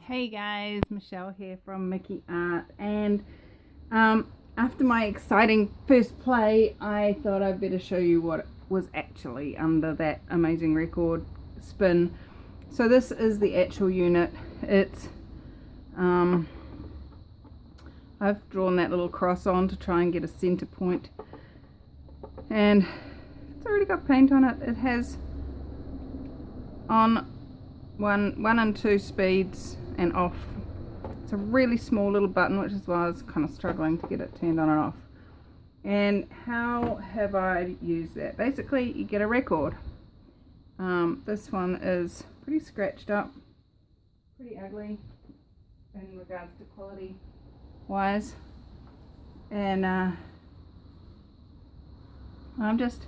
Hey guys, Michelle here from Mickey Art, and after my exciting first play, I thought I'd better show you what was actually under that amazing record spin. So this is the actual unit. It's I've drawn that little cross on to try and get a center point, and it's already got paint on it. It has on one and two speeds and off. It's a really small little button, which is why I was kind of struggling to get it turned on and off. And how have I used that? Basically, you get a record. This one is pretty scratched up, pretty ugly in regards to quality wise, and I'm just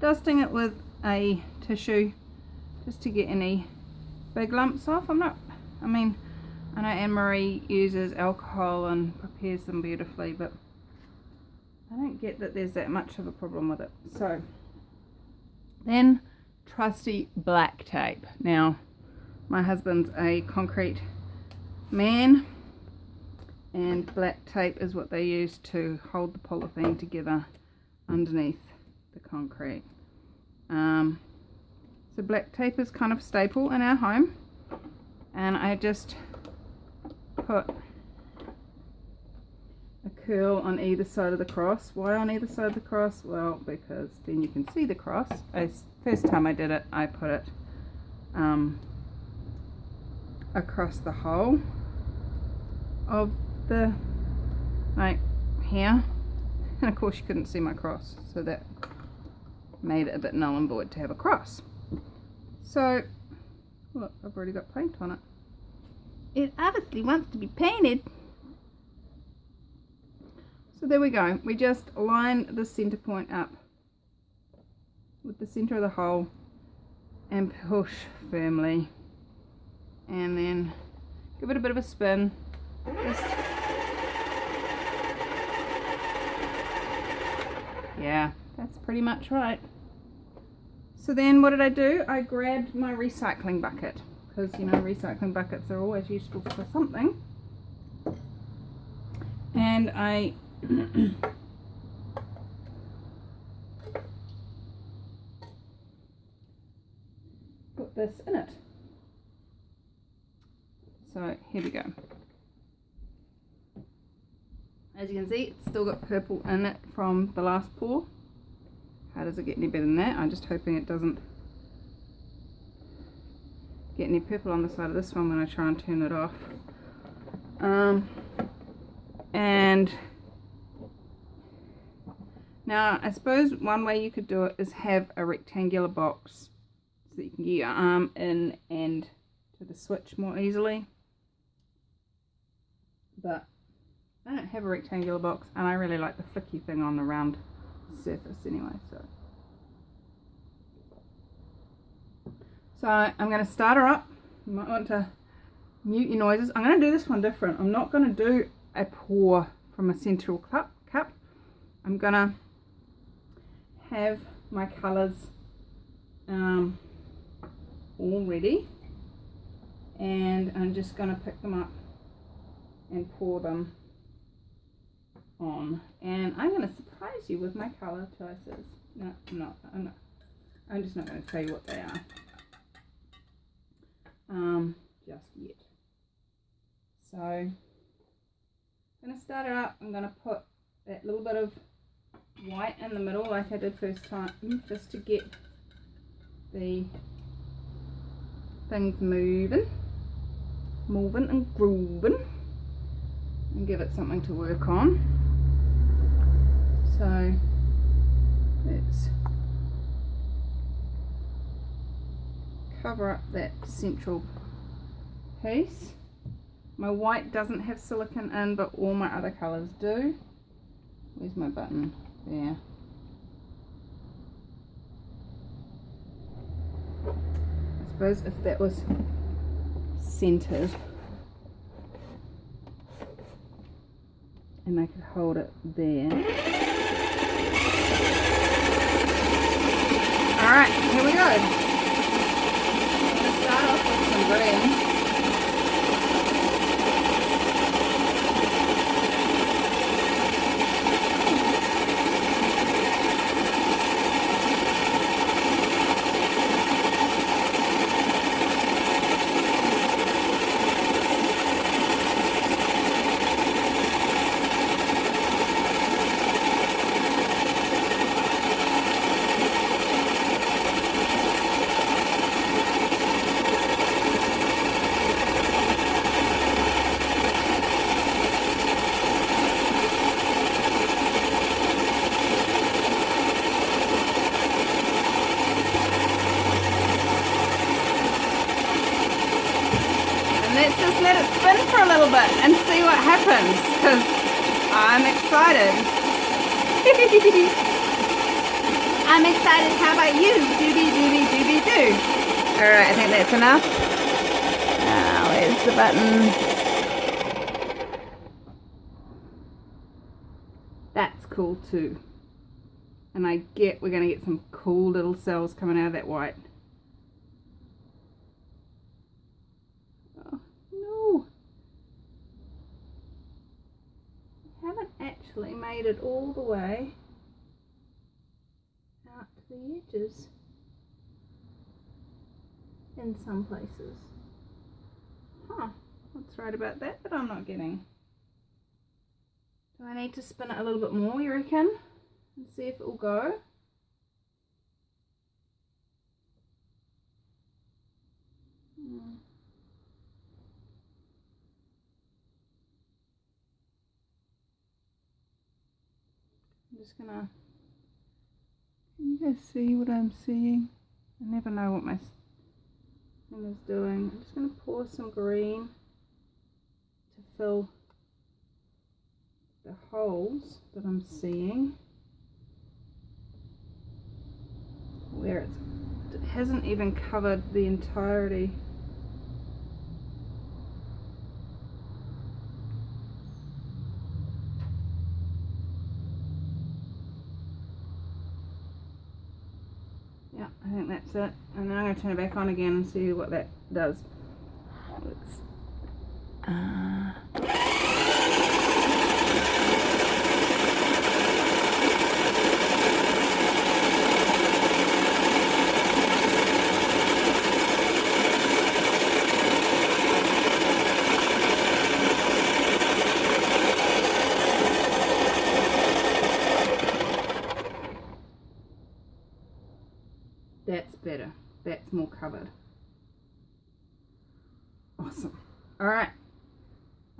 dusting it with a tissue just to get any big lumps off. I know Anne-Marie uses alcohol and prepares them beautifully, but I don't get that there's that much of a problem with it. So then trusty black tape. Now my husband's a concrete man, and black tape is what they use to hold the polythene together underneath the concrete. So black tape is kind of staple in our home, and I just put a curl on either side of the cross. Why on either side of the cross? Well, because then you can see the cross. First time I did it, I put it across the whole of the, like here, and of course you couldn't see my cross, so that made it a bit null and void to have a cross. So look, I've already got paint on it. It obviously wants to be painted. So there we go. We just line the center point up with the center of the hole and push firmly, and then give it a bit of a spin. Yeah, that's pretty much right. So then what did I do? I grabbed my recycling bucket, because you know recycling buckets are always useful for something, and I put this in it. So here we go. As you can see, it's still got purple in it from the last pour. How does it get any better than that? I'm just hoping it doesn't get any purple on the side of this one when I try and turn it off. And now I suppose one way you could do it is have a rectangular box so that you can get your arm in and to the switch more easily, but I don't have a rectangular box, and I really like the flicky thing on the round surface anyway. So I'm going to start her up. You might want to mute your noises. I'm going to do this one different. I'm not going to do a pour from a central cup. I'm going to have my colours all ready, and I'm just going to pick them up and pour them on, and I'm going to surprise you with my colour choices. No, I'm just not going to tell you what they are just yet. So I'm going to start it up. I'm going to put that little bit of white in the middle like I did first time, just to get the things moving and grooving, and give it something to work on. So let's cover up that central piece. My white doesn't have silicone in, but all my other colours do. Where's my button? There. I suppose if that was centered and I could hold it there. Alright, here we go. I'm going to start off with some green. little bit and see what happens, because I'm excited. I'm excited. How about you? Do. Alright, I think that's enough. Where's the button? That's cool too. And I get we're going to get some cool little cells coming out of that white. Oh, no. I haven't actually made it all the way out to the edges in some places. Huh, what's right about that I'm not getting? Do I need to spin it a little bit more, you reckon? And see if it will go? I'm just gonna... Can you guys see what I'm seeing? I never know what my thing is doing. I'm just gonna pour some green to fill the holes that I'm seeing where it hasn't even covered the entirety. Yeah, I think that's it. And then I'm going to turn it back on again and see what that does. That's better. That's more covered. Awesome. Alright.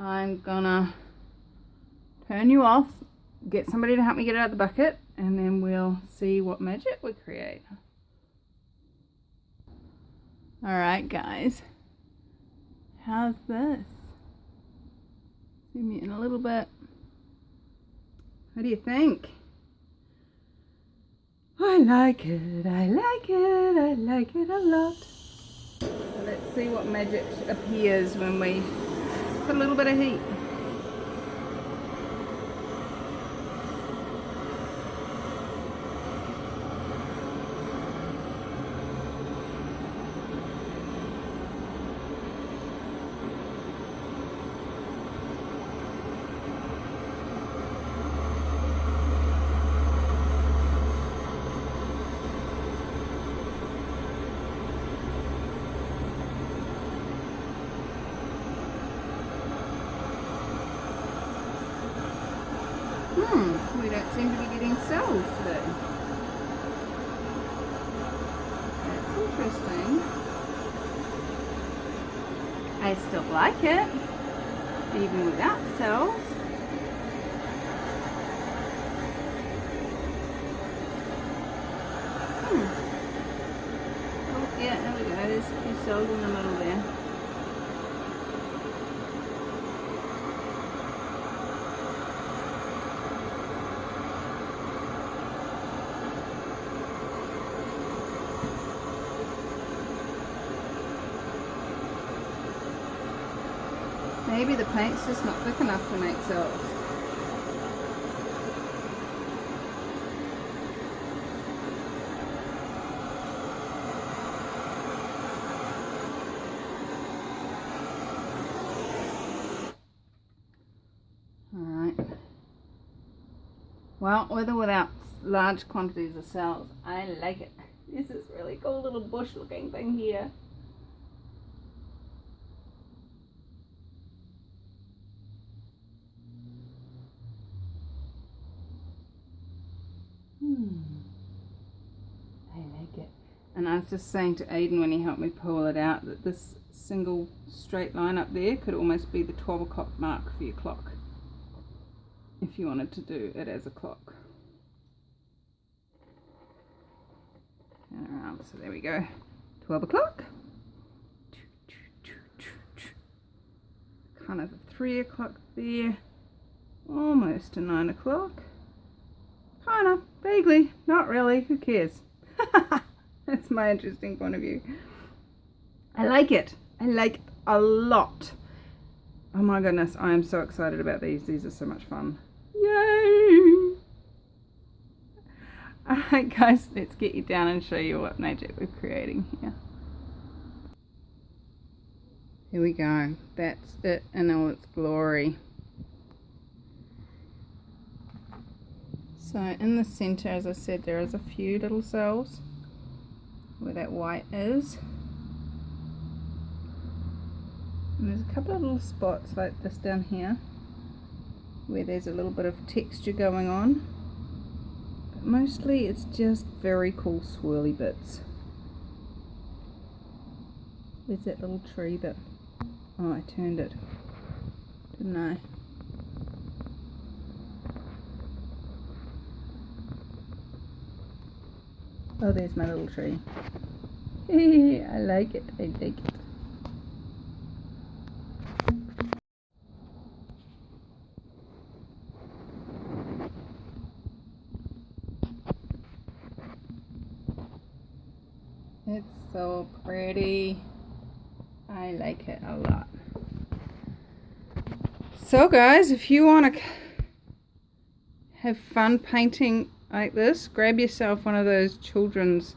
I'm gonna turn you off, get somebody to help me get it out of the bucket, and then we'll see what magic we create. Alright guys. How's this? Zoom you in a little bit. What do you think? I like it, I like it, I like it a lot. So let's see what magic appears when we put a little bit of heat. We don't seem to be getting cells today. That's interesting. I still like it, even without cells. Oh yeah, there we go. There's a few cells in the middle there. Maybe the paint's just not thick enough to make cells. Alright. Well, with or without large quantities of cells, I like it. This is really cool little bush looking thing here. I like it. And I was just saying to Aiden when he helped me pull it out that this single straight line up there could almost be the 12 o'clock mark for your clock if you wanted to do it as a clock. And around, so there we go, 12 o'clock. Kind of 3 o'clock there, almost to 9 o'clock. Kinda, vaguely, not really, who cares? That's my interesting point of view. I like it a lot. Oh my goodness, I am so excited about these are so much fun. Yay! Alright guys, let's get you down and show you what magic we're creating here. Here we go, that's it in all its glory. So in the center, as I said, there is a few little cells where that white is. And there's a couple of little spots like this down here where there's a little bit of texture going on. But mostly it's just very cool swirly bits. There's that little tree that... Oh, I turned it, didn't I? Oh, there's my little tree. I like it, I like it. It's so pretty. I like it a lot. So guys, if you want to have fun painting like this, grab yourself one of those children's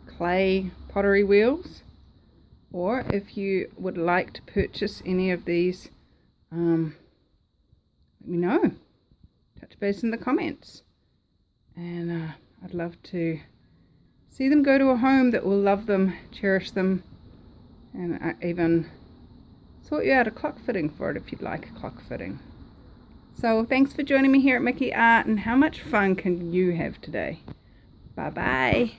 clay pottery wheels, or if you would like to purchase any of these, let me know. Touch base in the comments, and I'd love to see them go to a home that will love them, cherish them, and even sort you out a clock fitting for it if you'd like a clock fitting. So thanks for joining me here at Mickey Art, and how much fun can you have today? Bye bye.